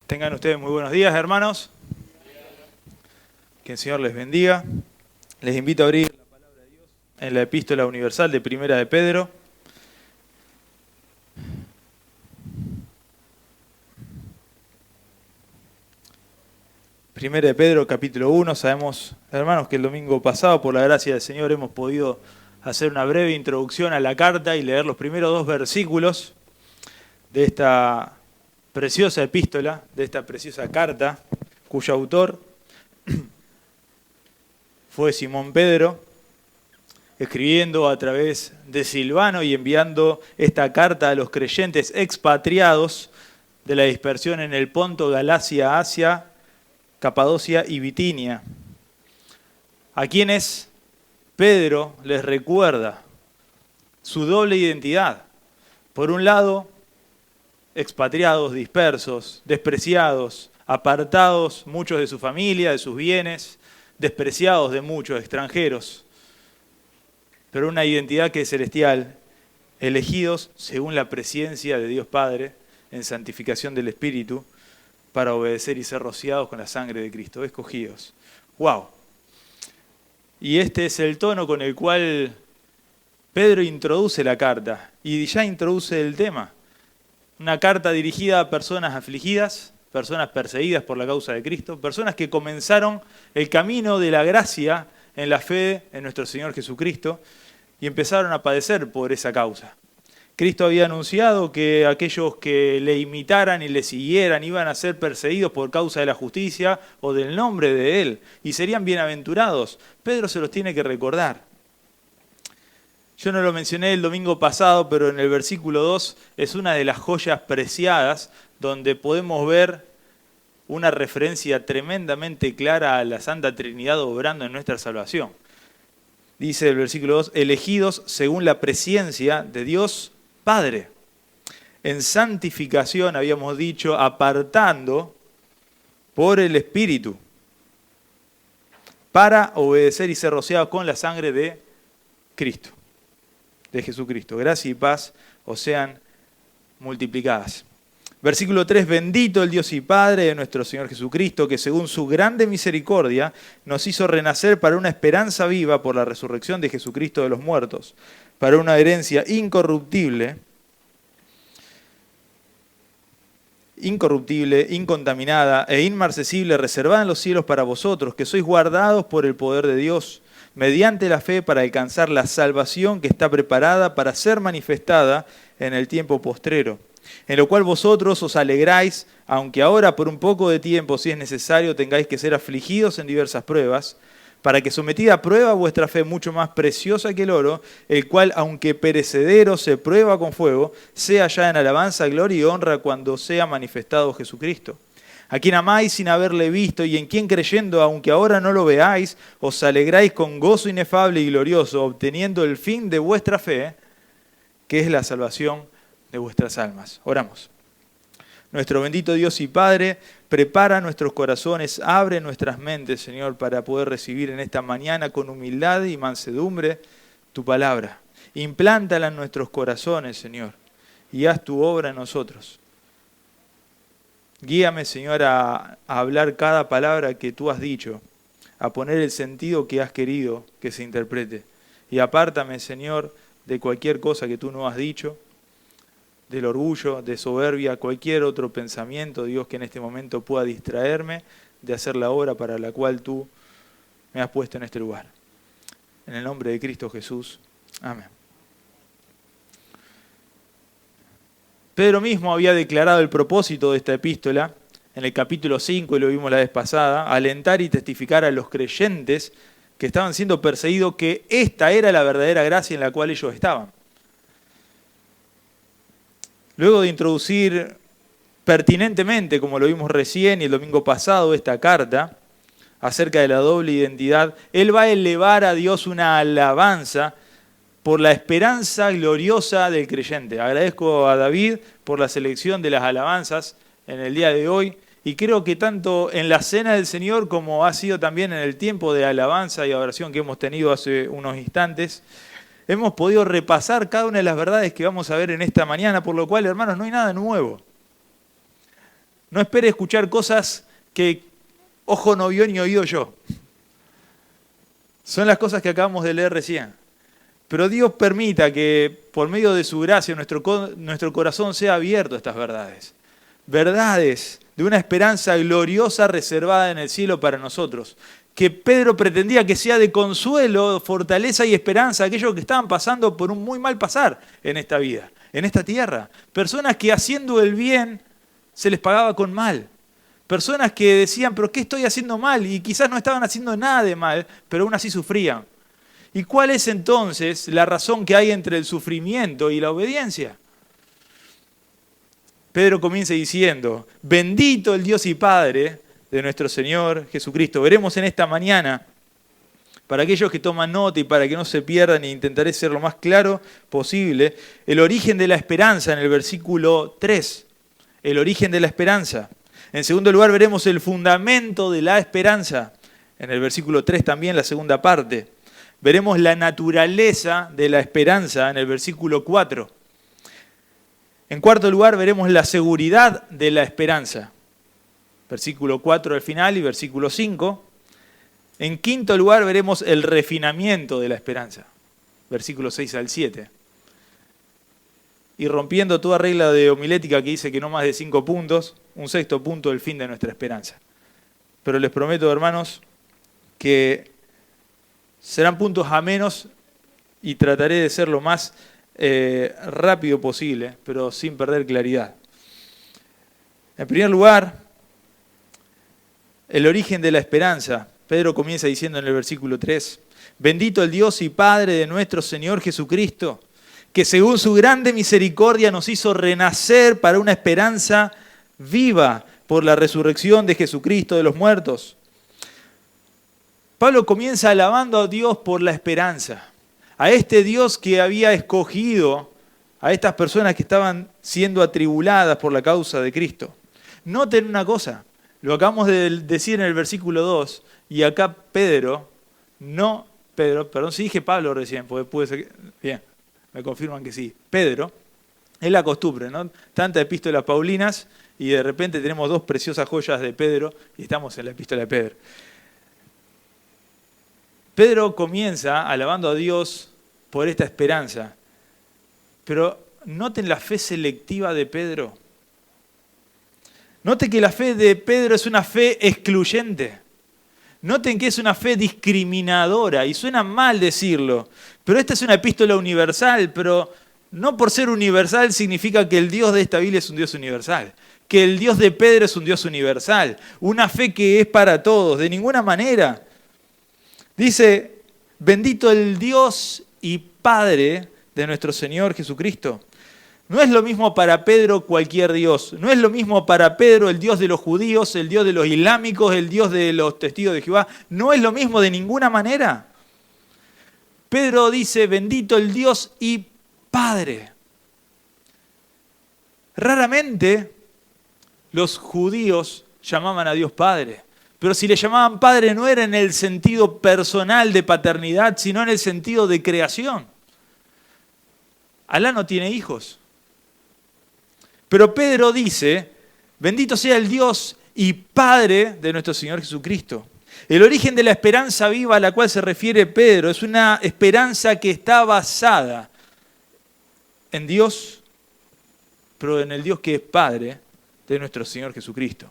Tengan ustedes muy buenos días, hermanos. Que el Señor les bendiga. Les invito a abrir la palabra de Dios en la Epístola Universal de Primera de Pedro. Primera de Pedro, capítulo 1. Sabemos, hermanos, que el domingo pasado, por la gracia del Señor, hemos podido hacer una breve introducción a la carta y leer los primeros 2 versículos de esta preciosa epístola, de esta preciosa carta, cuyo autor fue Simón Pedro, escribiendo a través de Silvano y enviando esta carta a los creyentes expatriados de la dispersión en el Ponto, Galacia, Asia, Capadocia y Bitinia, a quienes Pedro les recuerda su doble identidad. Por un lado, expatriados, dispersos, despreciados, apartados muchos de su familia, de sus bienes, despreciados de muchos extranjeros, pero una identidad que es celestial, elegidos según la presciencia de Dios Padre en santificación del Espíritu, para obedecer y ser rociados con la sangre de Cristo, escogidos. ¡Wow! Y este es el tono con el cual Pedro introduce la carta, y ya introduce el tema. Una carta dirigida a personas afligidas, personas perseguidas por la causa de Cristo, personas que comenzaron el camino de la gracia en la fe en nuestro Señor Jesucristo y empezaron a padecer por esa causa. Cristo había anunciado que aquellos que le imitaran y le siguieran iban a ser perseguidos por causa de la justicia o del nombre de Él y serían bienaventurados. Pedro se los tiene que recordar. Yo no lo mencioné el domingo pasado, pero en el versículo 2 es una de las joyas preciadas donde podemos ver una referencia tremendamente clara a la Santa Trinidad obrando en nuestra salvación. Dice el versículo 2, elegidos según la presciencia de Dios Padre. En santificación, habíamos dicho, apartando por el Espíritu, para obedecer y ser rociados con la sangre de Cristo, de Jesucristo. Gracia y paz os sean multiplicadas. Versículo 3, bendito el Dios y Padre de nuestro Señor Jesucristo, que según su grande misericordia nos hizo renacer para una esperanza viva por la resurrección de Jesucristo de los muertos, para una herencia incorruptible, incontaminada e inmarcesible, reservada en los cielos para vosotros, que sois guardados por el poder de Dios, mediante la fe para alcanzar la salvación que está preparada para ser manifestada en el tiempo postrero, en lo cual vosotros os alegráis, aunque ahora por un poco de tiempo, si es necesario, tengáis que ser afligidos en diversas pruebas, para que sometida a prueba vuestra fe mucho más preciosa que el oro, el cual, aunque perecedero, se prueba con fuego, sea ya en alabanza, gloria y honra cuando sea manifestado Jesucristo, a quien amáis sin haberle visto y en quien creyendo, aunque ahora no lo veáis, os alegráis con gozo inefable y glorioso, obteniendo el fin de vuestra fe, que es la salvación de vuestras almas. Oramos. Nuestro bendito Dios y Padre, prepara nuestros corazones, abre nuestras mentes, Señor, para poder recibir en esta mañana con humildad y mansedumbre tu palabra. Implántala en nuestros corazones, Señor, y haz tu obra en nosotros. Guíame, Señor, a hablar cada palabra que tú has dicho, a poner el sentido que has querido que se interprete. Y apártame, Señor, de cualquier cosa que tú no has dicho, del orgullo, de soberbia, cualquier otro pensamiento, Dios, que en este momento pueda distraerme de hacer la obra para la cual tú me has puesto en este lugar. En el nombre de Cristo Jesús. Amén. Pedro mismo había declarado el propósito de esta epístola en el capítulo 5, y lo vimos la vez pasada, alentar y testificar a los creyentes que estaban siendo perseguidos que esta era la verdadera gracia en la cual ellos estaban. Luego de introducir pertinentemente, como lo vimos recién y el domingo pasado, esta carta acerca de la doble identidad, él va a elevar a Dios una alabanza por la esperanza gloriosa del creyente. Agradezco a David por la selección de las alabanzas en el día de hoy y creo que tanto en la cena del Señor como ha sido también en el tiempo de alabanza y adoración que hemos tenido hace unos instantes, hemos podido repasar cada una de las verdades que vamos a ver en esta mañana, por lo cual, hermanos, no hay nada nuevo. No espere escuchar cosas que ojo no vio ni oído yo. Son las cosas que acabamos de leer recién. Pero Dios permita que por medio de su gracia nuestro corazón sea abierto a estas verdades. Verdades de una esperanza gloriosa reservada en el cielo para nosotros. Que Pedro pretendía que sea de consuelo, fortaleza y esperanza a aquellos que estaban pasando por un muy mal pasar en esta vida, en esta tierra. Personas que haciendo el bien se les pagaba con mal. Personas que decían, pero ¿qué estoy haciendo mal? Y quizás no estaban haciendo nada de mal, pero aún así sufrían. ¿Y cuál es entonces la razón que hay entre el sufrimiento y la obediencia? Pedro comienza diciendo, bendito el Dios y Padre de nuestro Señor Jesucristo. Veremos en esta mañana, para aquellos que toman nota y para que no se pierdan, e intentaré ser lo más claro posible, el origen de la esperanza en el versículo 3. El origen de la esperanza. En segundo lugar, veremos el fundamento de la esperanza. En el versículo 3 también, la segunda parte. Veremos la naturaleza de la esperanza en el versículo 4. En cuarto lugar, veremos la seguridad de la esperanza. Versículo 4 al final y versículo 5. En quinto lugar, veremos el refinamiento de la esperanza. Versículo 6 al 7. Y rompiendo toda regla de homilética que dice que no más de 5 puntos, un sexto punto, el fin de nuestra esperanza. Pero les prometo, hermanos, que serán puntos amenos y trataré de ser lo más rápido posible, pero sin perder claridad. En primer lugar, el origen de la esperanza. Pedro comienza diciendo en el versículo 3, bendito el Dios y Padre de nuestro Señor Jesucristo, que según su grande misericordia nos hizo renacer para una esperanza viva por la resurrección de Jesucristo de los muertos. Pablo comienza alabando a Dios por la esperanza, a este Dios que había escogido a estas personas que estaban siendo atribuladas por la causa de Cristo. Noten una cosa, lo acabamos de decir en el versículo 2, y acá si dije Pablo recién, porque puede ser que, bien, me confirman que sí, Pedro, es la costumbre, ¿no? Tantas epístolas paulinas y de repente tenemos dos preciosas joyas de Pedro y estamos en la epístola de Pedro. Pedro comienza alabando a Dios por esta esperanza, pero noten la fe selectiva de Pedro. Noten que la fe de Pedro es una fe excluyente. Noten que es una fe discriminadora, y suena mal decirlo, pero esta es una epístola universal, pero no por ser universal significa que el Dios de esta Biblia es un Dios universal, que el Dios de Pedro es un Dios universal, una fe que es para todos, de ninguna manera. Dice, bendito el Dios y Padre de nuestro Señor Jesucristo. No es lo mismo para Pedro cualquier Dios. No es lo mismo para Pedro el Dios de los judíos, el Dios de los islámicos, el Dios de los testigos de Jehová. No es lo mismo de ninguna manera. Pedro dice, bendito el Dios y Padre. Raramente los judíos llamaban a Dios Padre. Pero si le llamaban Padre no era en el sentido personal de paternidad, sino en el sentido de creación. Alá no tiene hijos. Pero Pedro dice, bendito sea el Dios y Padre de nuestro Señor Jesucristo. El origen de la esperanza viva a la cual se refiere Pedro es una esperanza que está basada en Dios, pero en el Dios que es Padre de nuestro Señor Jesucristo.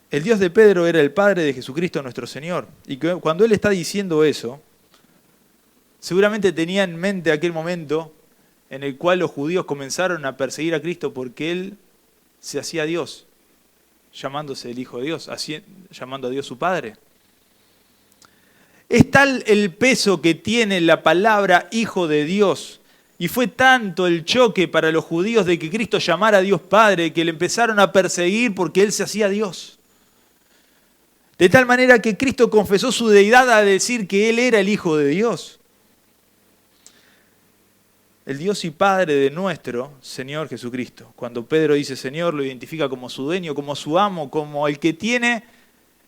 El Dios de Pedro era el Padre de Jesucristo nuestro Señor. Y cuando él está diciendo eso, seguramente tenía en mente aquel momento en el cual los judíos comenzaron a perseguir a Cristo porque él se hacía Dios, llamándose el Hijo de Dios, llamando a Dios su Padre. Es tal el peso que tiene la palabra Hijo de Dios, y fue tanto el choque para los judíos de que Cristo llamara a Dios Padre, que le empezaron a perseguir porque él se hacía Dios. De tal manera que Cristo confesó su deidad al decir que él era el Hijo de Dios. El Dios y Padre de nuestro Señor Jesucristo. Cuando Pedro dice Señor, lo identifica como su dueño, como su amo, como el que tiene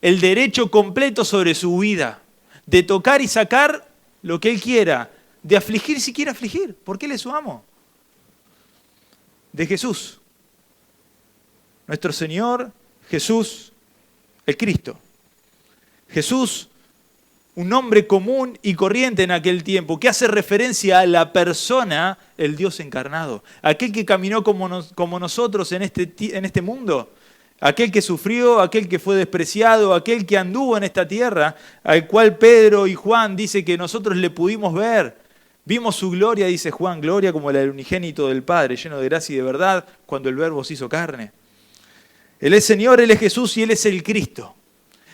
el derecho completo sobre su vida, de tocar y sacar lo que él quiera, de afligir si quiere afligir, porque él es su amo. de Jesús. Nuestro Señor Jesús, el Cristo. Jesús, un hombre común y corriente en aquel tiempo, que hace referencia a la persona, el Dios encarnado. Aquel que caminó como nosotros en este mundo. Aquel que sufrió, aquel que fue despreciado, aquel que anduvo en esta tierra, al cual Pedro y Juan dice que nosotros le pudimos ver. Vimos su gloria, dice Juan, gloria como la del unigénito del Padre, lleno de gracia y de verdad, cuando el Verbo se hizo carne. Él es Señor, Él es Jesús y Él es el Cristo.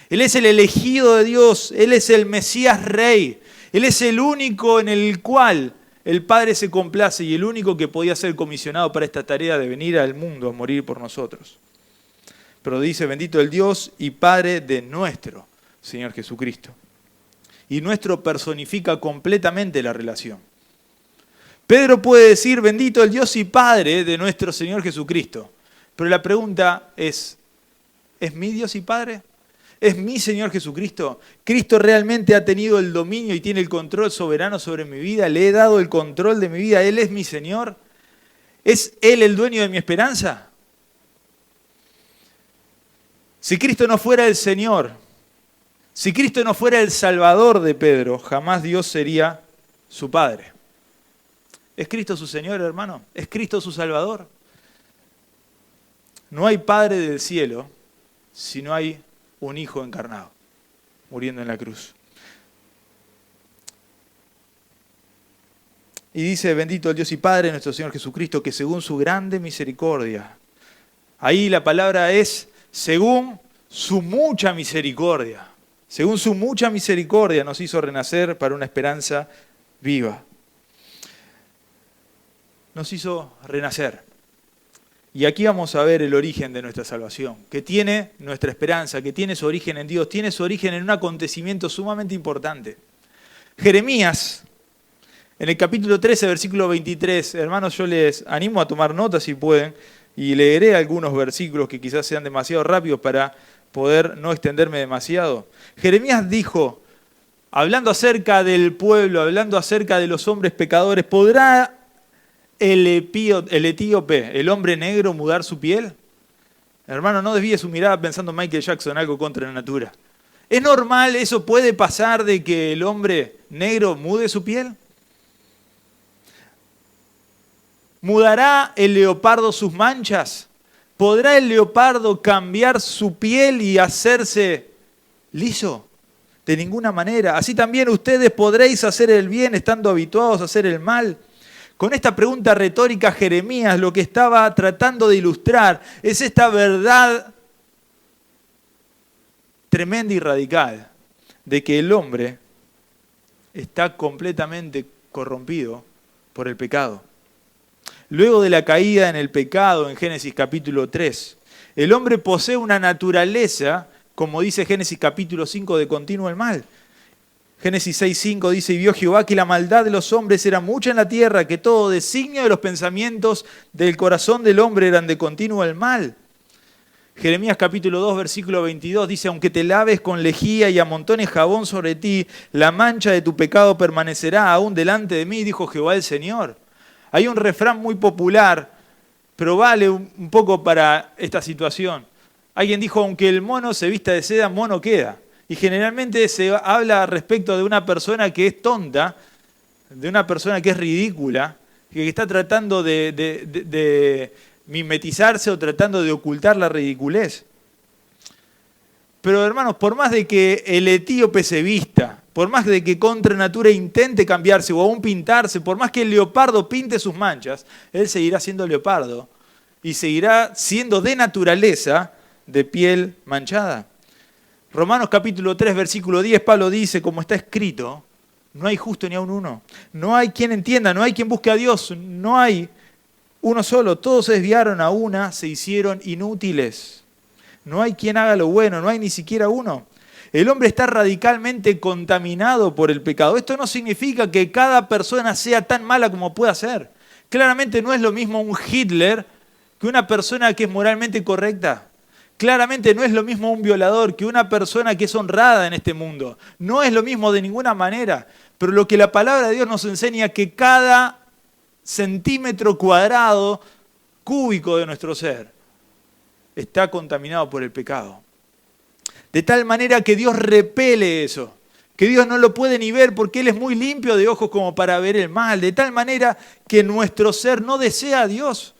Él es el elegido de Dios, Él es el Mesías Rey. Él es el único en el cual el Padre se complace y el único que podía ser comisionado para esta tarea de venir al mundo a morir por nosotros. Pero dice, bendito el Dios y Padre de nuestro Señor Jesucristo. Y nuestro personifica completamente la relación. Pedro puede decir, bendito el Dios y Padre de nuestro Señor Jesucristo. Pero la pregunta ¿es mi Dios y Padre? ¿Es mi Señor Jesucristo? ¿Cristo realmente ha tenido el dominio y tiene el control soberano sobre mi vida? ¿Le he dado el control de mi vida? ¿Él es mi Señor? ¿Es Él el dueño de mi esperanza? Si Cristo no fuera el Señor, si Cristo no fuera el Salvador de Pedro, jamás Dios sería su Padre. ¿Es Cristo su Señor, hermano? ¿Es Cristo su Salvador? No hay Padre del cielo si no hay un Hijo encarnado, muriendo en la cruz. Y dice, bendito el Dios y Padre de nuestro Señor Jesucristo, que según su grande misericordia, ahí la palabra es según su mucha misericordia. Según su mucha misericordia nos hizo renacer para una esperanza viva. Nos hizo renacer. Y aquí vamos a ver el origen de nuestra salvación, que tiene nuestra esperanza, que tiene su origen en Dios, tiene su origen en un acontecimiento sumamente importante. Jeremías, en el capítulo 13, versículo 23, hermanos, yo les animo a tomar notas si pueden, y leeré algunos versículos que quizás sean demasiado rápidos para poder no extenderme demasiado. Jeremías dijo, hablando acerca del pueblo, hablando acerca de los hombres pecadores, ¿podrá el etíope, el hombre negro, mudar su piel? Hermano, no desvíe su mirada pensando en Michael Jackson, algo contra la natura. ¿Es normal, eso puede pasar de que el hombre negro mude su piel? ¿Mudará el leopardo sus manchas? ¿Podrá el leopardo cambiar su piel y hacerse liso? De ninguna manera. Así también ustedes podréis hacer el bien estando habituados a hacer el mal. Con esta pregunta retórica, Jeremías lo que estaba tratando de ilustrar es esta verdad tremenda y radical de que el hombre está completamente corrompido por el pecado. Luego de la caída en el pecado, en Génesis capítulo 3, el hombre posee una naturaleza, como dice Génesis capítulo 5, de continuo el mal. Génesis 6:5 dice, y vio Jehová que la maldad de los hombres era mucha en la tierra, que todo designio de los pensamientos del corazón del hombre eran de continuo el mal. Jeremías capítulo 2, versículo 22 dice, aunque te laves con lejía y amontones jabón sobre ti, la mancha de tu pecado permanecerá aún delante de mí, dijo Jehová el Señor. Hay un refrán muy popular, pero vale un poco para esta situación. Alguien dijo, aunque el mono se vista de seda, mono queda. Y generalmente se habla respecto de una persona que es tonta, de una persona que es ridícula, que está tratando de mimetizarse o tratando de ocultar la ridiculez. Pero hermanos, por más de que el etíope se vista, por más de que contra natura intente cambiarse o aún pintarse, por más que el leopardo pinte sus manchas, él seguirá siendo leopardo y seguirá siendo de naturaleza de piel manchada. Romanos capítulo 3, versículo 10, Pablo dice, como está escrito, no hay justo ni aun uno. No hay quien entienda, no hay quien busque a Dios, no hay uno solo. Todos se desviaron a una, se hicieron inútiles. No hay quien haga lo bueno, no hay ni siquiera uno. El hombre está radicalmente contaminado por el pecado. Esto no significa que cada persona sea tan mala como pueda ser. Claramente no es lo mismo un Hitler que una persona que es moralmente correcta. Claramente no es lo mismo un violador que una persona que es honrada en este mundo. No es lo mismo de ninguna manera. Pero lo que la palabra de Dios nos enseña es que cada centímetro cuadrado cúbico de nuestro ser está contaminado por el pecado. De tal manera que Dios repele eso, que Dios no lo puede ni ver porque Él es muy limpio de ojos como para ver el mal. De tal manera que nuestro ser no desea a Dios,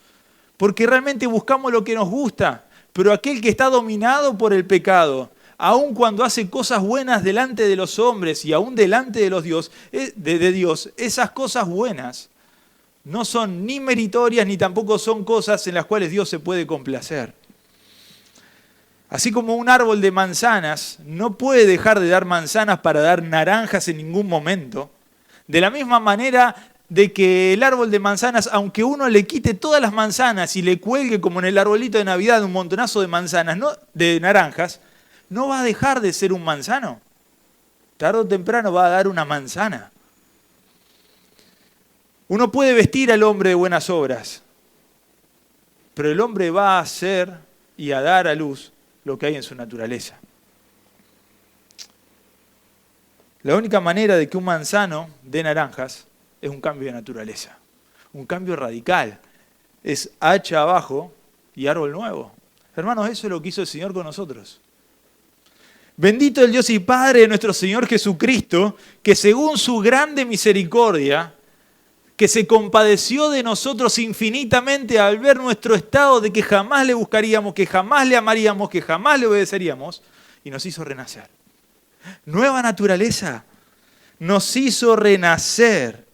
porque realmente buscamos lo que nos gusta. Pero aquel que está dominado por el pecado, aun cuando hace cosas buenas delante de los hombres y aun delante de Dios, esas cosas buenas no son ni meritorias ni tampoco son cosas en las cuales Dios se puede complacer. Así como un árbol de manzanas no puede dejar de dar manzanas para dar naranjas en ningún momento, de la misma manera de que el árbol de manzanas, aunque uno le quite todas las manzanas y le cuelgue como en el arbolito de Navidad un montonazo de manzanas, de naranjas, no va a dejar de ser un manzano. Tarde o temprano va a dar una manzana. Uno puede vestir al hombre de buenas obras, pero el hombre va a hacer y a dar a luz lo que hay en su naturaleza. La única manera de que un manzano dé naranjas es un cambio de naturaleza, un cambio radical. Es hacha abajo y árbol nuevo. Hermanos, eso es lo que hizo el Señor con nosotros. Bendito el Dios y Padre de nuestro Señor Jesucristo, que según su grande misericordia, que se compadeció de nosotros infinitamente al ver nuestro estado de que jamás le buscaríamos, que jamás le amaríamos, que jamás le obedeceríamos, y nos hizo renacer. Nueva naturaleza, nos hizo renacer.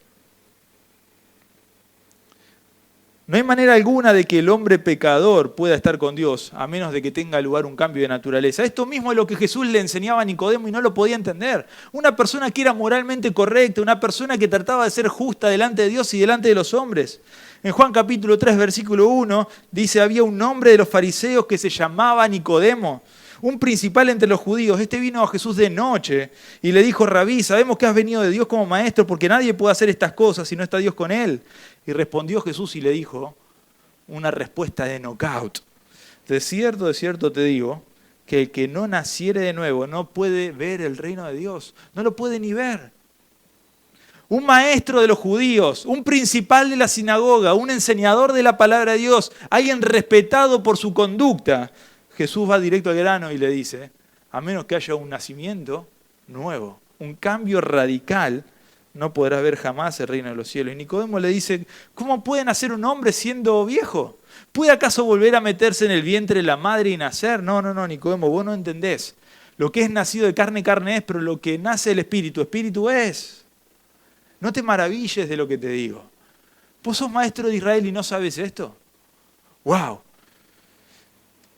No hay manera alguna de que el hombre pecador pueda estar con Dios, a menos de que tenga lugar un cambio de naturaleza. Esto mismo es lo que Jesús le enseñaba a Nicodemo y no lo podía entender. Una persona que era moralmente correcta, una persona que trataba de ser justa delante de Dios y delante de los hombres. En Juan capítulo 3, versículo 1, dice, había un hombre de los fariseos que se llamaba Nicodemo, un principal entre los judíos. Este vino a Jesús de noche y le dijo, Rabí, sabemos que has venido de Dios como maestro, porque nadie puede hacer estas cosas si no está Dios con él. Y respondió Jesús y le dijo una respuesta de knockout. De cierto te digo, que el que no naciere de nuevo no puede ver el reino de Dios. No lo puede ni ver. Un maestro de los judíos, un principal de la sinagoga, un enseñador de la palabra de Dios, alguien respetado por su conducta. Jesús va directo al grano y le dice, a menos que haya un nacimiento nuevo, un cambio radical, no podrás ver jamás el reino de los cielos. Y Nicodemo le dice, ¿cómo puede nacer un hombre siendo viejo? ¿Puede acaso volver a meterse en el vientre de la madre y nacer? No, Nicodemo, vos no entendés. Lo que es nacido de carne, carne es, pero lo que nace del espíritu, espíritu es. No te maravilles de lo que te digo. ¿Vos sos maestro de Israel y no sabes esto? ¡Wow!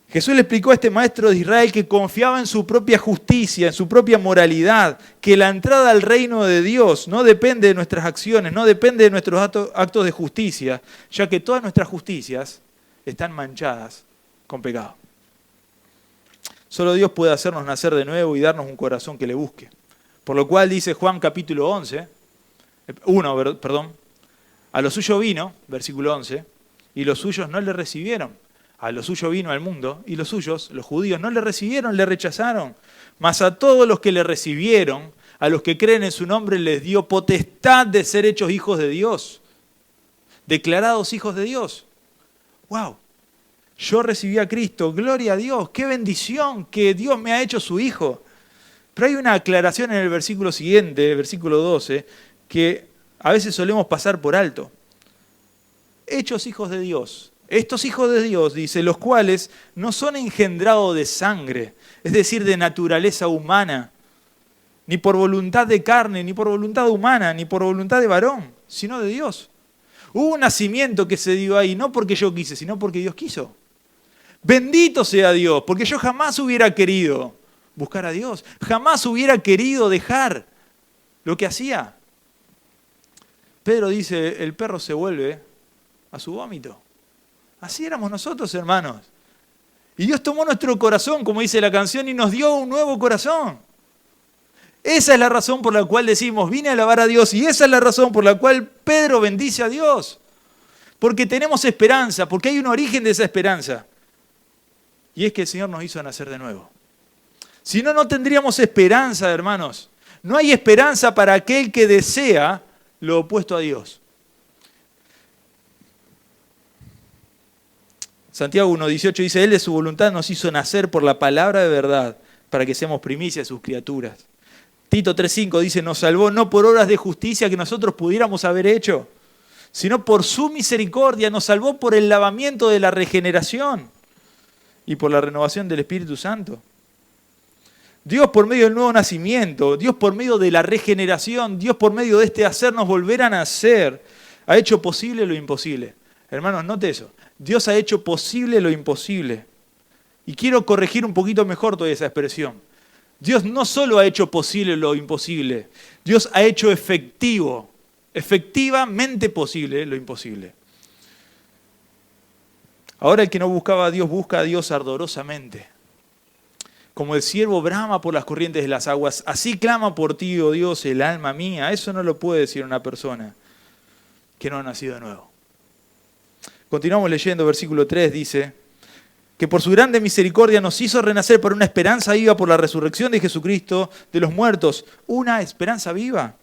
Jesús le explicó a este maestro de Israel que confiaba en su propia justicia, en su propia moralidad, que la entrada al reino de Dios no depende de nuestras acciones, no depende de nuestros actos de justicia, ya que todas nuestras justicias están manchadas con pecado. Solo Dios puede hacernos nacer de nuevo y darnos un corazón que le busque. Por lo cual dice Juan capítulo 1, a lo suyo vino, versículo 11, y los suyos no le recibieron. A lo suyo vino al mundo, y los suyos, los judíos, no le recibieron, le rechazaron. Mas a todos los que le recibieron, a los que creen en su nombre, les dio potestad de ser hechos hijos de Dios. Declarados hijos de Dios. ¡Wow! Yo recibí a Cristo, gloria a Dios, qué bendición que Dios me ha hecho su hijo. Pero hay una aclaración en el versículo siguiente, versículo 12, que a veces solemos pasar por alto. Hechos hijos de Dios. Estos hijos de Dios, dice, los cuales no son engendrados de sangre, es decir, de naturaleza humana, ni por voluntad de carne, ni por voluntad humana, ni por voluntad de varón, sino de Dios. Hubo un nacimiento que se dio ahí, no porque yo quise, sino porque Dios quiso. Bendito sea Dios, porque yo jamás hubiera querido buscar a Dios, jamás hubiera querido dejar lo que hacía. Pedro dice, el perro se vuelve a su vómito. Así éramos nosotros, hermanos. Y Dios tomó nuestro corazón, como dice la canción, y nos dio un nuevo corazón. Esa es la razón por la cual decimos, vine a alabar a Dios, y esa es la razón por la cual Pedro bendice a Dios. Porque tenemos esperanza, porque hay un origen de esa esperanza. Y es que el Señor nos hizo nacer de nuevo. Si no, no tendríamos esperanza, hermanos. No hay esperanza para aquel que desea lo opuesto a Dios. Santiago 1:18 dice, Él de su voluntad nos hizo nacer por la palabra de verdad, para que seamos primicia de sus criaturas. Tito 3:5 dice, nos salvó no por obras de justicia que nosotros pudiéramos haber hecho, sino por su misericordia, nos salvó por el lavamiento de la regeneración y por la renovación del Espíritu Santo. Dios por medio del nuevo nacimiento, Dios por medio de la regeneración, Dios por medio de este hacernos volver a nacer, ha hecho posible lo imposible. Hermanos, note eso. Dios ha hecho posible lo imposible. Y quiero corregir un poquito mejor toda esa expresión. Dios no solo ha hecho posible lo imposible, Dios ha hecho efectivamente posible lo imposible. Ahora el que no buscaba a Dios, busca a Dios ardorosamente. Como el ciervo brama por las corrientes de las aguas, así clama por ti, oh Dios, el alma mía. Eso no lo puede decir una persona que no ha nacido de nuevo. Continuamos leyendo, versículo 3 dice, que por su grande misericordia nos hizo renacer por una esperanza viva por la resurrección de Jesucristo de los muertos. Una esperanza viva.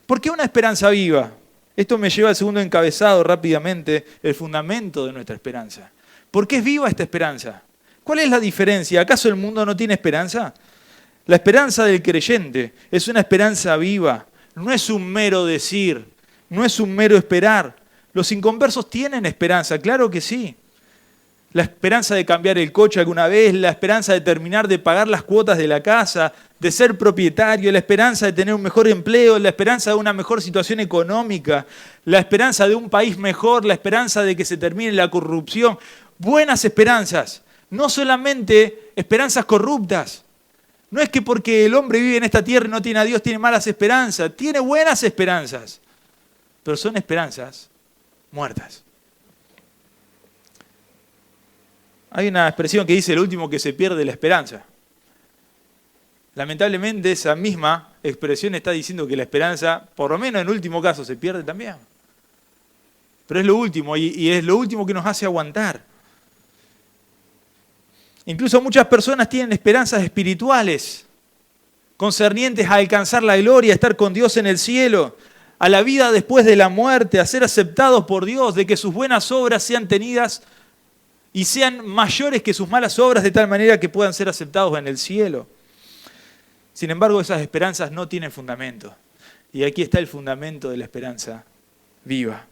¿Por qué una esperanza viva? Esto me lleva al segundo encabezado rápidamente, el fundamento de nuestra esperanza. ¿Por qué es viva esta esperanza? ¿Cuál es la diferencia? ¿Acaso el mundo no tiene esperanza? La esperanza del creyente es una esperanza viva. No es un mero decir, no es un mero esperar. Los inconversos tienen esperanza, claro que sí. La esperanza de cambiar el coche alguna vez, la esperanza de terminar de pagar las cuotas de la casa, de ser propietario, la esperanza de tener un mejor empleo, la esperanza de una mejor situación económica, la esperanza de un país mejor, la esperanza de que se termine la corrupción. Buenas esperanzas. No solamente esperanzas corruptas. No es que porque el hombre vive en esta tierra y no tiene a Dios, tiene malas esperanzas. Tiene buenas esperanzas. Pero son esperanzas muertas. Hay una expresión que dice el último que se pierde la esperanza. Lamentablemente esa misma expresión está diciendo que la esperanza, por lo menos en último caso, se pierde también. Pero es lo último y es lo último que nos hace aguantar. Incluso muchas personas tienen esperanzas espirituales concernientes a alcanzar la gloria, a estar con Dios en el cielo, a la vida después de la muerte, a ser aceptados por Dios, de que sus buenas obras sean tenidas y sean mayores que sus malas obras de tal manera que puedan ser aceptados en el cielo. Sin embargo, esas esperanzas no tienen fundamento. Y aquí está el fundamento de la esperanza viva.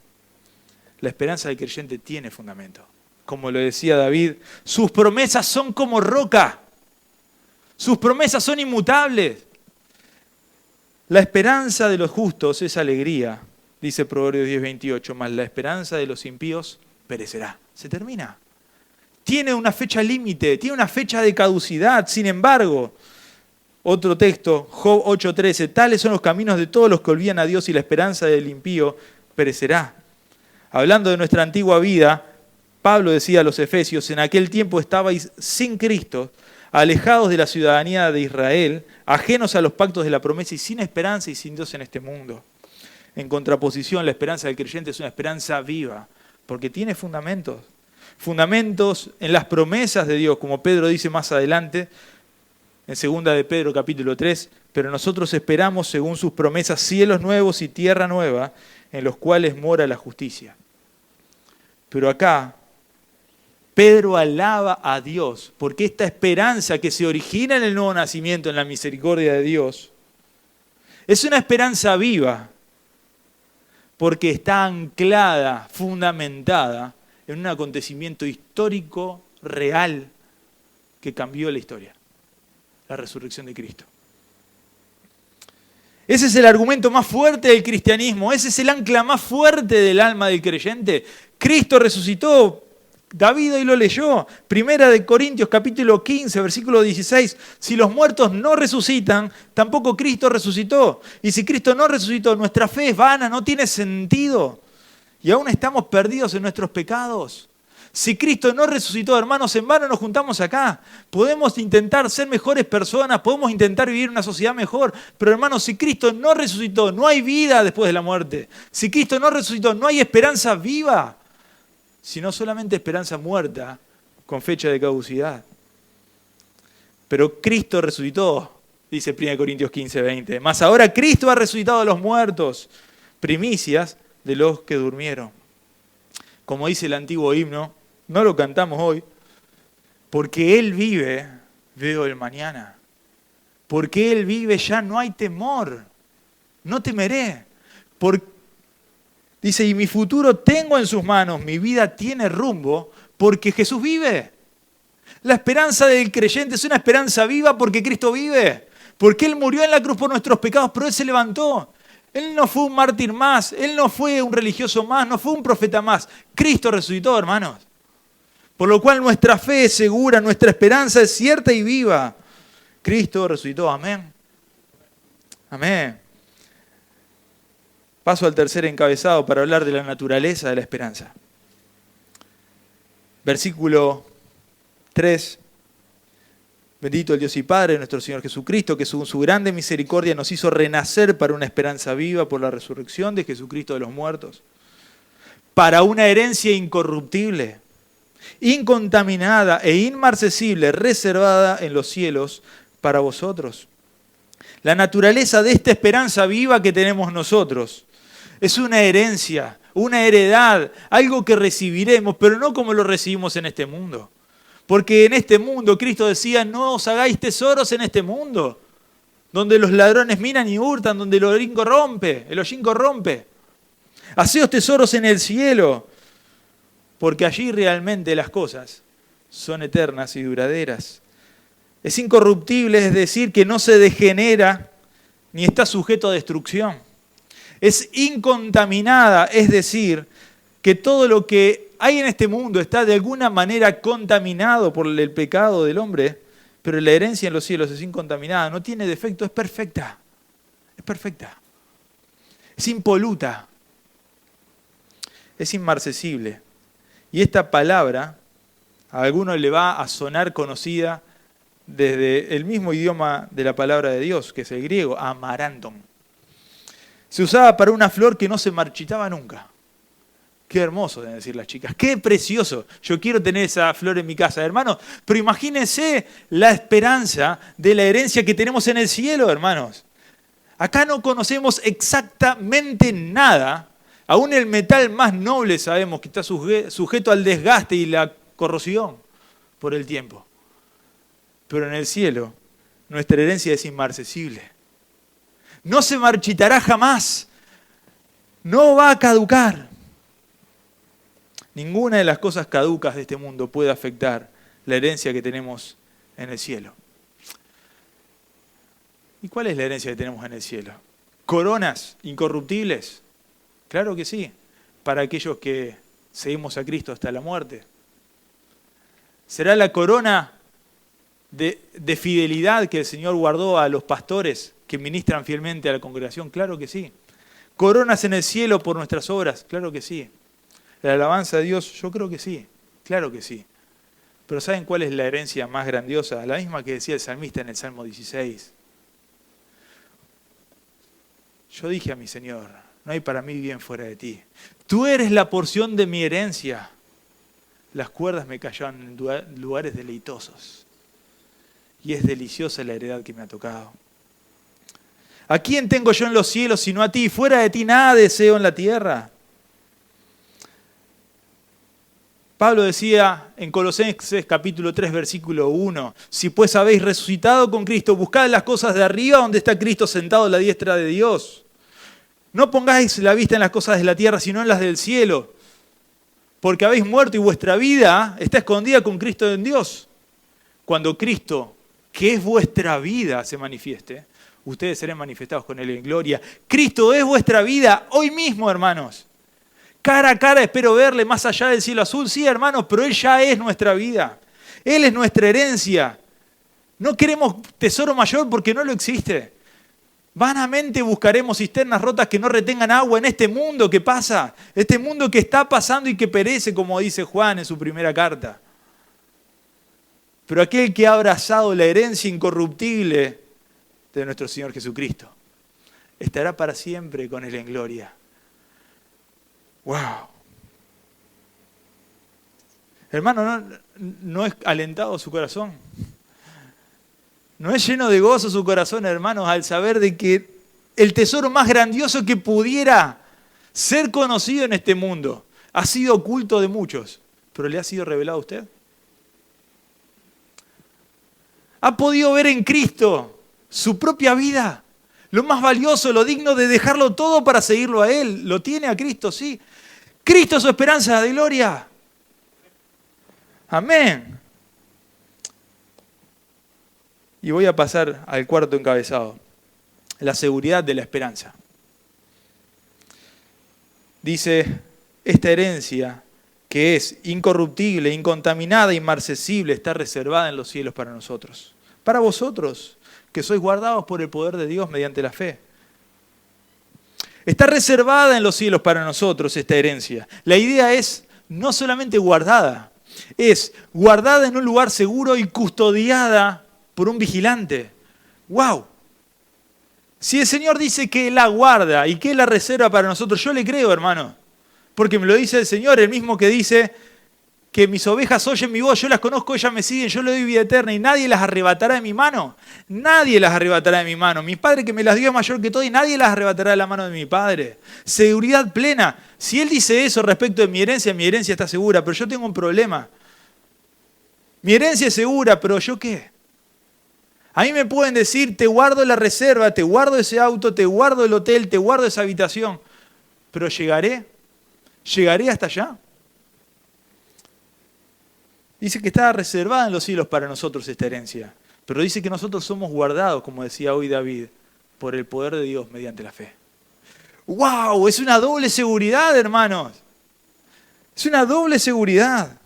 La esperanza del creyente tiene fundamento. Como lo decía David, sus promesas son como roca. Sus promesas son inmutables. La esperanza de los justos es alegría, dice Proverbios 10:28, mas la esperanza de los impíos perecerá. Se termina. Tiene una fecha límite, tiene una fecha de caducidad. Sin embargo, otro texto, Job 8:13, tales son los caminos de todos los que olvidan a Dios y la esperanza del impío perecerá. Hablando de nuestra antigua vida, Pablo decía a los Efesios, en aquel tiempo estabais sin Cristo, alejados de la ciudadanía de Israel, ajenos a los pactos de la promesa y sin esperanza y sin Dios en este mundo. En contraposición, la esperanza del creyente es una esperanza viva, porque tiene fundamentos. Fundamentos en las promesas de Dios, como Pedro dice más adelante, en 2 de Pedro capítulo 3, pero nosotros esperamos según sus promesas cielos nuevos y tierra nueva, en los cuales mora la justicia. Pero acá, Pedro alaba a Dios, porque esta esperanza que se origina en el nuevo nacimiento, en la misericordia de Dios, es una esperanza viva, porque está anclada, fundamentada en un acontecimiento histórico, real, que cambió la historia, la resurrección de Cristo. Ese es el argumento más fuerte del cristianismo, ese es el ancla más fuerte del alma del creyente. Cristo resucitó. David hoy lo leyó, 1 Corintios capítulo 15, versículo 16. Si los muertos no resucitan, tampoco Cristo resucitó. Y si Cristo no resucitó, nuestra fe es vana, no tiene sentido. Y aún estamos perdidos en nuestros pecados. Si Cristo no resucitó, hermanos, en vano nos juntamos acá. Podemos intentar ser mejores personas, podemos intentar vivir una sociedad mejor. Pero hermanos, si Cristo no resucitó, no hay vida después de la muerte. Si Cristo no resucitó, no hay esperanza viva, sino solamente esperanza muerta con fecha de caducidad. Pero Cristo resucitó, dice 1 Corintios 15, 20. Mas ahora Cristo ha resucitado a los muertos, primicias de los que durmieron. Como dice el antiguo himno, No lo cantamos hoy. Porque Él vive, veo el mañana. Porque Él vive, ya no hay temor. No temeré. Dice, y mi futuro tengo en sus manos, mi vida tiene rumbo, porque Jesús vive. La esperanza del creyente es una esperanza viva porque Cristo vive. Porque Él murió en la cruz por nuestros pecados, pero Él se levantó. Él no fue un mártir más, Él no fue un religioso más, no fue un profeta más. Cristo resucitó, hermanos. Por lo cual nuestra fe es segura, nuestra esperanza es cierta y viva. Cristo resucitó, amén. Amén. Paso al tercer encabezado para hablar de la naturaleza de la esperanza. Versículo 3. Bendito el Dios y Padre de nuestro Señor Jesucristo, que según su grande misericordia nos hizo renacer para una esperanza viva por la resurrección de Jesucristo de los muertos, para una herencia incorruptible, incontaminada e inmarcesible, reservada en los cielos para vosotros. La naturaleza de esta esperanza viva que tenemos nosotros es una herencia, una heredad, algo que recibiremos, pero no como lo recibimos en este mundo. Porque en este mundo, Cristo decía, no os hagáis tesoros en este mundo, donde los ladrones minan y hurtan, donde el hollín corrompe. Haceos tesoros en el cielo, porque allí realmente las cosas son eternas y duraderas. Es incorruptible, es decir, que no se degenera ni está sujeto a destrucción. Es incontaminada, es decir, que todo lo que hay en este mundo está de alguna manera contaminado por el pecado del hombre, pero la herencia en los cielos es incontaminada, no tiene defecto, es perfecta. Es perfecta. Es impoluta. Es inmarcesible. Y esta palabra a algunos le va a sonar conocida desde el mismo idioma de la palabra de Dios, que es el griego, amaranthum. Se usaba para una flor que no se marchitaba nunca. Qué hermoso, deben decir las chicas. Qué precioso. Yo quiero tener esa flor en mi casa, hermanos. Pero imagínense la esperanza de la herencia que tenemos en el cielo, hermanos. Acá no conocemos exactamente nada. Aún el metal más noble sabemos que está sujeto al desgaste y la corrosión por el tiempo. Pero en el cielo, nuestra herencia es inmarcesible. No se marchitará jamás. No va a caducar. Ninguna de las cosas caducas de este mundo puede afectar la herencia que tenemos en el cielo. ¿Y cuál es la herencia que tenemos en el cielo? ¿Coronas incorruptibles? Claro que sí, para aquellos que seguimos a Cristo hasta la muerte. ¿Será la corona de fidelidad que el Señor guardó a los pastores que ministran fielmente a la congregación? Claro que sí. ¿Coronas en el cielo por nuestras obras? Claro que sí. ¿La alabanza de Dios? Yo creo que sí, claro que sí. Pero ¿saben cuál es la herencia más grandiosa? La misma que decía el salmista en el Salmo 16. Yo dije a mi Señor, no hay para mí bien fuera de ti. Tú eres la porción de mi herencia. Las cuerdas me cayeron en lugares deleitosos. Y es deliciosa la heredad que me ha tocado. ¿A quién tengo yo en los cielos sino a ti? Fuera de ti nada deseo en la tierra. Pablo decía en Colosenses capítulo 3, versículo 1, si pues habéis resucitado con Cristo, buscad las cosas de arriba donde está Cristo sentado a la diestra de Dios. No pongáis la vista en las cosas de la tierra, sino en las del cielo, porque habéis muerto y vuestra vida está escondida con Cristo en Dios. Cuando Cristo, que es vuestra vida, se manifieste, ustedes serán manifestados con Él en gloria. Cristo es vuestra vida hoy mismo, hermanos. Cara a cara espero verle más allá del cielo azul. Sí, hermanos, pero Él ya es nuestra vida. Él es nuestra herencia. No queremos tesoro mayor porque no lo existe. Vanamente buscaremos cisternas rotas que no retengan agua en este mundo que pasa. Este mundo que está pasando y que perece, como dice Juan en su primera carta. Pero aquel que ha abrazado la herencia incorruptible de nuestro Señor Jesucristo estará para siempre con Él en gloria. ¡Wow! Hermano, ¿no es alentado su corazón? ¿No es lleno de gozo su corazón, hermanos, al saber de que el tesoro más grandioso que pudiera ser conocido en este mundo ha sido oculto de muchos, pero ¿le ha sido revelado a usted? ¿Ha podido ver en Cristo su propia vida? Lo más valioso, lo digno de dejarlo todo para seguirlo a Él. ¿Lo tiene a Cristo? Sí. Cristo es su esperanza de gloria. Amén. Y voy a pasar al cuarto encabezado. La seguridad de la esperanza. Dice, esta herencia que es incorruptible, incontaminada, inmarcesible, está reservada en los cielos para nosotros. Para vosotros, que sois guardados por el poder de Dios mediante la fe. Está reservada en los cielos para nosotros esta herencia. La idea es no solamente guardada, es guardada en un lugar seguro y custodiada por un vigilante. ¡Wow! Si el Señor dice que la guarda y que la reserva para nosotros, yo le creo, hermano. Porque me lo dice el Señor, el mismo que dice que mis ovejas oyen mi voz, yo las conozco, ellas me siguen, yo le doy vida eterna y nadie las arrebatará de mi mano. Nadie las arrebatará de mi mano. Mi Padre que me las dio es mayor que todo y nadie las arrebatará de la mano de mi Padre. Seguridad plena. Si Él dice eso respecto de mi herencia está segura, pero yo tengo un problema. Mi herencia es segura, pero ¿yo qué? A mí me pueden decir, te guardo la reserva, te guardo ese auto, te guardo el hotel, te guardo esa habitación, pero ¿llegaré hasta allá? Dice que está reservada en los cielos para nosotros esta herencia, pero dice que nosotros somos guardados, como decía hoy David, por el poder de Dios mediante la fe. ¡Wow! Es una doble seguridad, hermanos. Es una doble seguridad.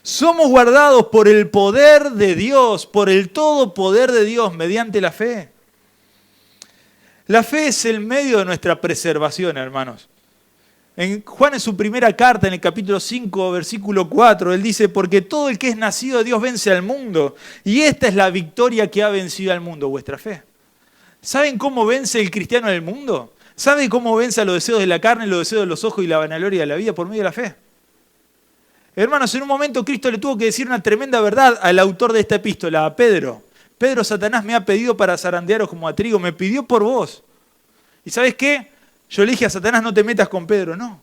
Somos guardados por el poder de Dios, por el todo poder de Dios mediante la fe. La fe es el medio de nuestra preservación, hermanos. Juan en su primera carta, en el capítulo 5, versículo 4, él dice, porque todo el que es nacido de Dios vence al mundo, y esta es la victoria que ha vencido al mundo, vuestra fe. ¿Saben cómo vence el cristiano al mundo? ¿Saben cómo vence a los deseos de la carne, los deseos de los ojos y la vanagloria de la vida? Por medio de la fe. Hermanos, en un momento Cristo le tuvo que decir una tremenda verdad al autor de esta epístola, a Pedro. Pedro, Satanás me ha pedido para zarandearos como a trigo, me pidió por vos. ¿Y sabes qué? Yo le dije a Satanás, no te metas con Pedro. No,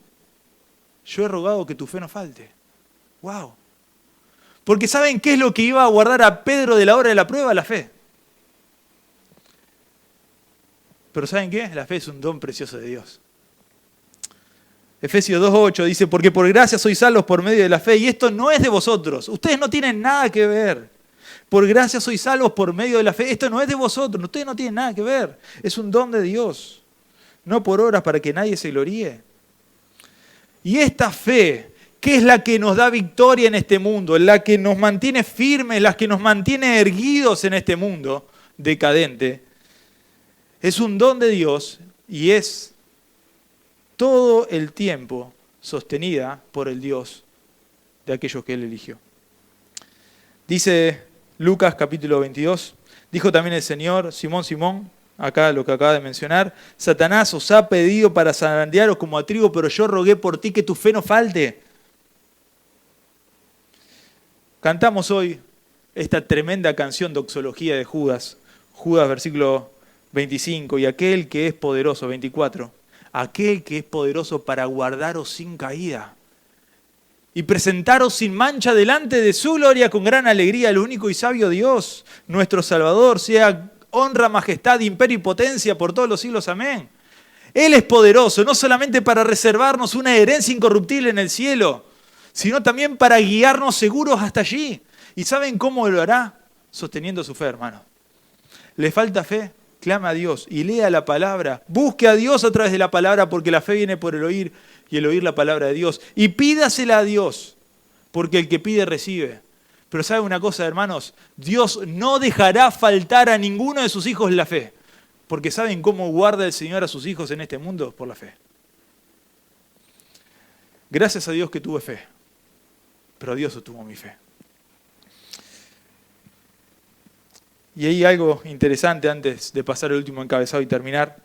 yo he rogado que tu fe no falte. ¡Wow! Porque ¿saben qué es lo que iba a guardar a Pedro de la hora de la prueba? La fe. Pero ¿saben qué? La fe es un don precioso de Dios. Efesios 2:8 dice, porque por gracia sois salvos por medio de la fe, y esto no es de vosotros. Ustedes no tienen nada que ver. Por gracia sois salvos por medio de la fe. Esto no es de vosotros. Ustedes no tienen nada que ver. Es un don de Dios. No por obras para que nadie se gloríe. Y esta fe, que es la que nos da victoria en este mundo, la que nos mantiene firmes, la que nos mantiene erguidos en este mundo decadente, es un don de Dios y es todo el tiempo sostenida por el Dios de aquellos que Él eligió. Dice Lucas capítulo 22, dijo también el Señor, Simón, Simón, acá lo que acaba de mencionar, Satanás os ha pedido para zarandearos como a trigo, pero yo rogué por ti que tu fe no falte. Cantamos hoy esta tremenda canción doxología de Judas, Judas versículo 25, y aquel que es poderoso, 24, aquel que es poderoso para guardaros sin caída y presentaros sin mancha delante de su gloria con gran alegría, el único y sabio Dios, nuestro Salvador, sea honra, majestad, imperio y potencia por todos los siglos. Amén. Él es poderoso, no solamente para reservarnos una herencia incorruptible en el cielo, sino también para guiarnos seguros hasta allí. ¿Y saben cómo lo hará? Sosteniendo su fe, hermano. ¿Le falta fe? Clama a Dios y lea la palabra. Busque a Dios a través de la palabra, porque la fe viene por el oír y el oír la palabra de Dios. Y pídasela a Dios, porque el que pide recibe. Pero ¿saben una cosa, hermanos? Dios no dejará faltar a ninguno de sus hijos la fe. Porque ¿saben cómo guarda el Señor a sus hijos en este mundo? Por la fe. Gracias a Dios que tuve fe. Pero Dios sostuvo mi fe. Y hay algo interesante antes de pasar el último encabezado y terminar.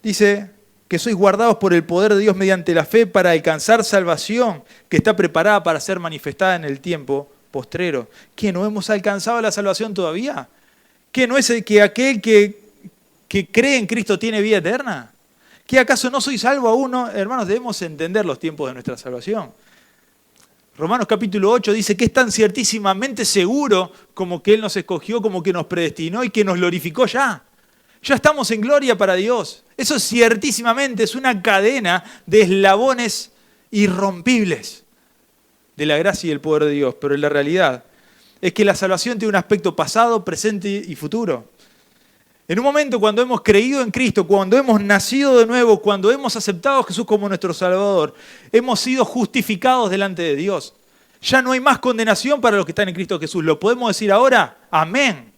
Dice que sois guardados por el poder de Dios mediante la fe para alcanzar salvación que está preparada para ser manifestada en el tiempo postrero. ¿Que no hemos alcanzado la salvación todavía? ¿Que no es que aquel que cree en Cristo tiene vida eterna? ¿Que acaso no soy salvo aún? No, hermanos, debemos entender los tiempos de nuestra salvación. Romanos capítulo 8 dice que es tan ciertísimamente seguro como que Él nos escogió, como que nos predestinó y que nos glorificó ya. Ya estamos en gloria para Dios. Eso ciertísimamente es una cadena de eslabones irrompibles de la gracia y el poder de Dios. Pero la realidad es que la salvación tiene un aspecto pasado, presente y futuro. En un momento cuando hemos creído en Cristo, cuando hemos nacido de nuevo, cuando hemos aceptado a Jesús como nuestro Salvador, hemos sido justificados delante de Dios. Ya no hay más condenación para los que están en Cristo Jesús. ¿Lo podemos decir ahora? Amén.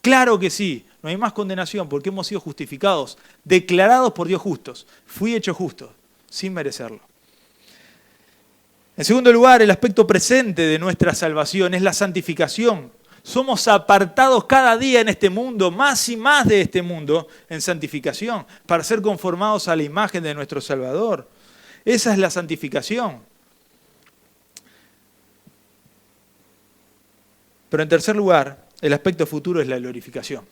Claro que sí. No hay más condenación porque hemos sido justificados, declarados por Dios justos. Fui hecho justo, sin merecerlo. En segundo lugar, el aspecto presente de nuestra salvación es la santificación. Somos apartados cada día en este mundo, más y más de este mundo, en santificación, para ser conformados a la imagen de nuestro Salvador. Esa es la santificación. Pero en tercer lugar, el aspecto futuro es la glorificación.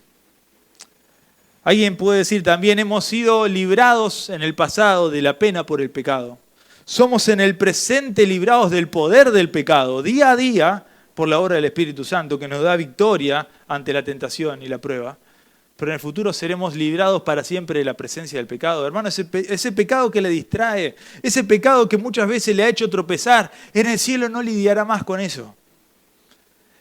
Alguien puede decir también, hemos sido librados en el pasado de la pena por el pecado. Somos en el presente librados del poder del pecado, día a día, por la obra del Espíritu Santo, que nos da victoria ante la tentación y la prueba. Pero en el futuro seremos librados para siempre de la presencia del pecado. Hermano, ese pecado que le distrae, ese pecado que muchas veces le ha hecho tropezar, en el cielo no lidiará más con eso.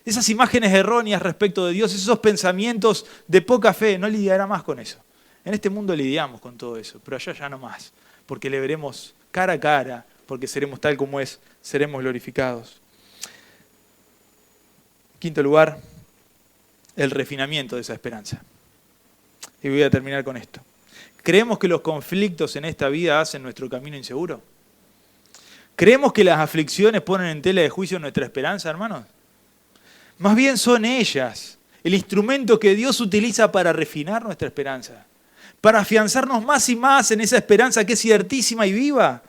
Esas imágenes erróneas respecto de Dios, esos pensamientos de poca fe, no lidiará más con eso. En este mundo lidiamos con todo eso, pero allá ya no más, porque le veremos cara a cara, porque seremos tal como es, seremos glorificados. En quinto lugar, el refinamiento de esa esperanza. Y voy a terminar con esto. ¿Creemos que los conflictos en esta vida hacen nuestro camino inseguro? ¿Creemos que las aflicciones ponen en tela de juicio nuestra esperanza, hermanos? Más bien son ellas el instrumento que Dios utiliza para refinar nuestra esperanza, para afianzarnos más y más en esa esperanza que es ciertísima y viva.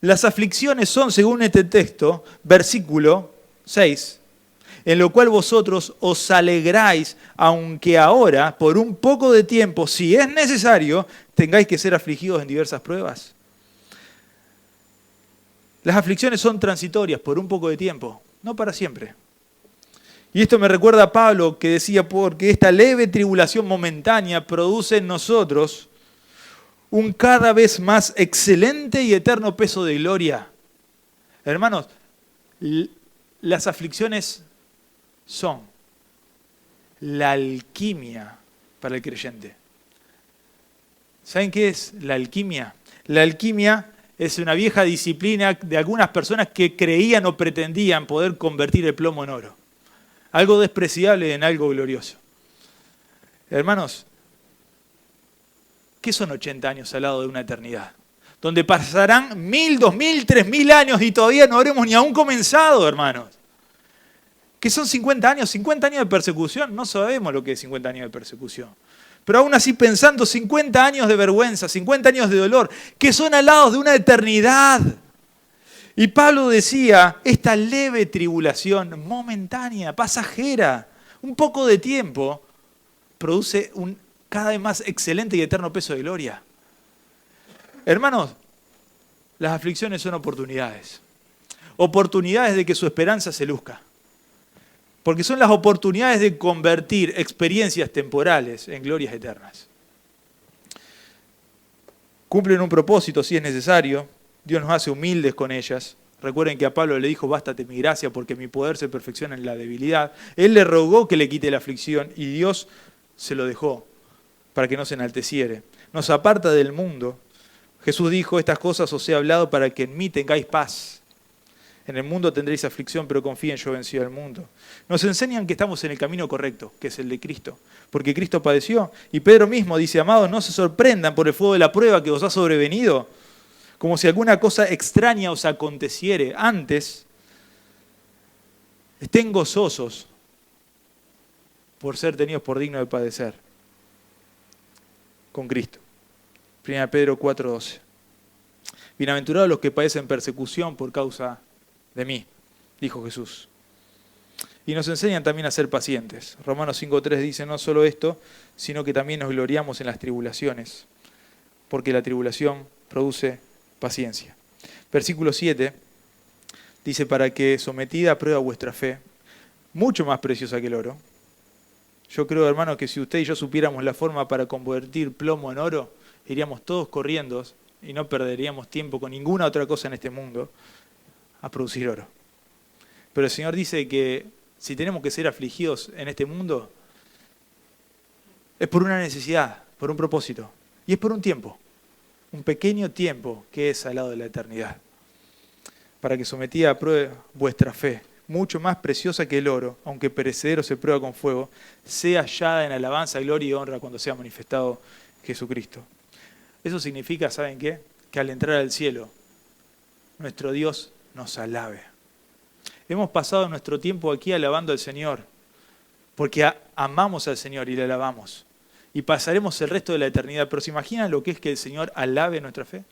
Las aflicciones son, según este texto, versículo 6, en lo cual vosotros os alegráis, aunque ahora, por un poco de tiempo, si es necesario, tengáis que ser afligidos en diversas pruebas. Las aflicciones son transitorias por un poco de tiempo, no para siempre. Y esto me recuerda a Pablo que decía, porque esta leve tribulación momentánea produce en nosotros un cada vez más excelente y eterno peso de gloria. Hermanos, las aflicciones son la alquimia para el creyente. ¿Saben qué es la alquimia? La alquimia es una vieja disciplina de algunas personas que creían o pretendían poder convertir el plomo en oro. Algo despreciable en algo glorioso. Hermanos, ¿qué son 80 años al lado de una eternidad? Donde pasarán 1000, 2000, 3000 años y todavía no habremos ni aún comenzado, hermanos. ¿Qué son 50 años? 50 años de persecución. No sabemos lo que es 50 años de persecución. Pero aún así pensando 50 años de vergüenza, 50 años de dolor, que son al lado de una eternidad. Y Pablo decía, esta leve tribulación momentánea, pasajera, un poco de tiempo, produce un cada vez más excelente y eterno peso de gloria. Hermanos, las aflicciones son oportunidades. Oportunidades de que su esperanza se luzca. Porque son las oportunidades de convertir experiencias temporales en glorias eternas. Cumplen un propósito si es necesario. Dios nos hace humildes con ellas. Recuerden que a Pablo le dijo, bástate mi gracia porque mi poder se perfecciona en la debilidad. Él le rogó que le quite la aflicción y Dios se lo dejó para que no se enalteciere. Nos aparta del mundo. Jesús dijo, estas cosas os he hablado para que en mí tengáis paz. En el mundo tendréis aflicción, pero confíen, yo vencí al mundo. Nos enseñan que estamos en el camino correcto, que es el de Cristo, porque Cristo padeció. Y Pedro mismo dice, amados, no se sorprendan por el fuego de la prueba que os ha sobrevenido, como si alguna cosa extraña os aconteciere. Antes, estén gozosos por ser tenidos por dignos de padecer con Cristo. 1 Pedro 4:12. Bienaventurados los que padecen persecución por causa de mí, dijo Jesús. Y nos enseñan también a ser pacientes. Romanos 5:3 dice, no solo esto, sino que también nos gloriamos en las tribulaciones, porque la tribulación produce paciencia. Versículo 7 Dice, para que sometida a prueba vuestra fe, mucho más preciosa que el oro. Yo creo, hermano, que si usted y yo supiéramos la forma para convertir plomo en oro, iríamos todos corriendo y no perderíamos tiempo con ninguna otra cosa en este mundo a producir oro. Pero el Señor dice que si tenemos que ser afligidos en este mundo, es por una necesidad, por un propósito. Y es por un tiempo, un pequeño tiempo que es al lado de la eternidad. Para que sometida a prueba vuestra fe, mucho más preciosa que el oro, aunque perecedero se prueba con fuego, sea hallada en alabanza, gloria y honra cuando sea manifestado Jesucristo. Eso significa, ¿saben qué? Que al entrar al cielo, nuestro Dios nos alabe. Hemos pasado nuestro tiempo aquí alabando al Señor, porque amamos al Señor y le alabamos. Y pasaremos el resto de la eternidad. Pero ¿se imaginan lo que es que el Señor alabe nuestra fe?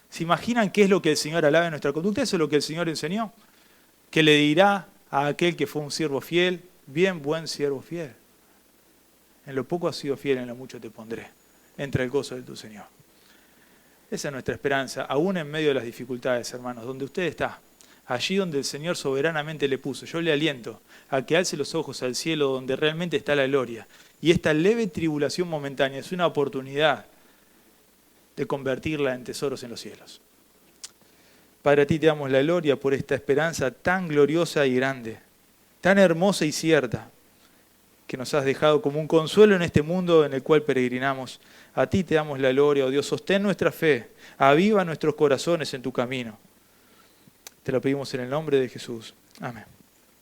¿Se imaginan qué es lo que el Señor alabe nuestra conducta? Eso es lo que el Señor enseñó. Que le dirá a aquel que fue un siervo fiel, bien buen siervo fiel. En lo poco has sido fiel, en lo mucho te pondré. Entra el gozo de tu Señor. Esa es nuestra esperanza, aún en medio de las dificultades, hermanos, donde usted está. Allí donde el Señor soberanamente le puso. Yo le aliento a que alce los ojos al cielo donde realmente está la gloria. Y esta leve tribulación momentánea es una oportunidad de convertirla en tesoros en los cielos. Padre, a ti te damos la gloria por esta esperanza tan gloriosa y grande, tan hermosa y cierta, que nos has dejado como un consuelo en este mundo en el cual peregrinamos. A ti te damos la gloria, oh Dios, sostén nuestra fe, aviva nuestros corazones en tu camino. Te lo pedimos en el nombre de Jesús. Amén.